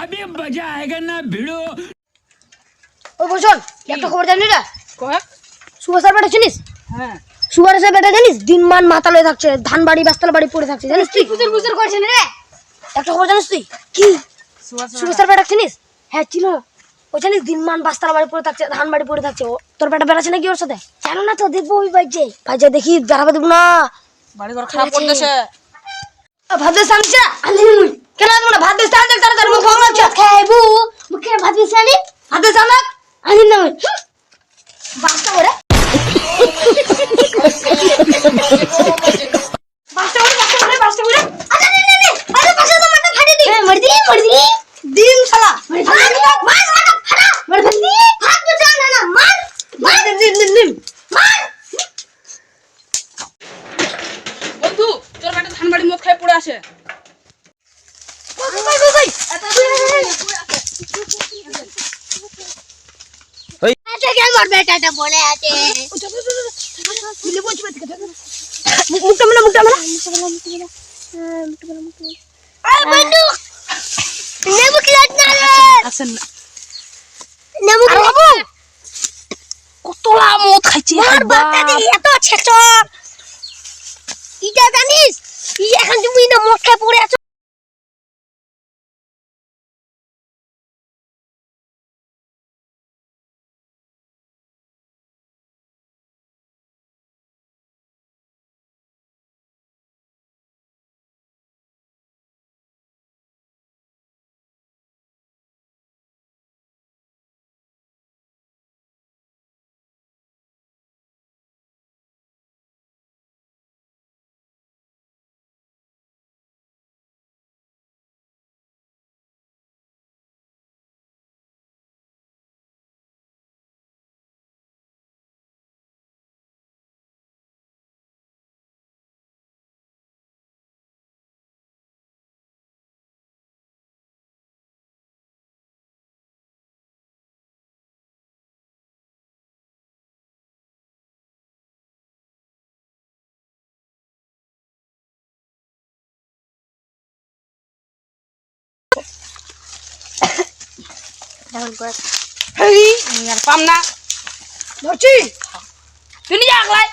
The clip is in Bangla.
अभी मजा आएगा ना भिड़ो। ও বসন একটা খবর জানি না কয়েক সুভাষার বেটা চিনিস? হ্যাঁ সুভাষের বেটা জানিস দিনমান মাতালে থাকছে, ধান বাড়ি বাস্তাল বাড়ি পড়ে থাকছে জানিস তুই? বুঝর বুঝর করছেন রে একটা খবর জানিস তুই? কি সুভাষার বেটা চিনিস? হ্যাঁ ছিল। ও জানিস দিনমান বাস্তাল বাড়ি পড়ে থাকছে, ধান বাড়ি পড়ে থাকছে। তোর বেটা বেড়াচ্ছে নাকি ওর সাথে? জানো না তো, দেখবো ওই বাইজে ভাইজা দেখি দাঁড়াবে দেবো না। বাড়ি ঘর খারাপ করতেছে ভাত বেশ আনছে আনছি মুই কেন আনবো না? ভাত বেশ আনতে তাড়াতাড়ি মুখ ভাঙা হচ্ছে খাইবো মুখে ভাত বেশ আনি ভাত বেশ আনাক আনি না মুই বাস্তা করে বাস্তা করে আরে নে নে নে আরে পাশে তো মাথা ফাটি দি মর দি দিন শালা মার মাথা ফাটা মর দি ভাত বেশ আনা না মার মার দিন মার বন্ধু তোর বেটা ধান বাড়ি মদ খাই পড়ে আছে আচ্ছা কে আমার বেটাটা বলে আছে মুখটা মেলা আরে বন্ধু নেবু কি লাগনা রে আসেন না নেবু কি খাবো কতলা মদ খাইছি আর বাতা দি এত ছেচর ইটা জানিস ই এখন তুমি না মদ খাই পড়ে আছো ডাউন করে হেই আর পাম না ধরছি তুই নিয়ে আগলাই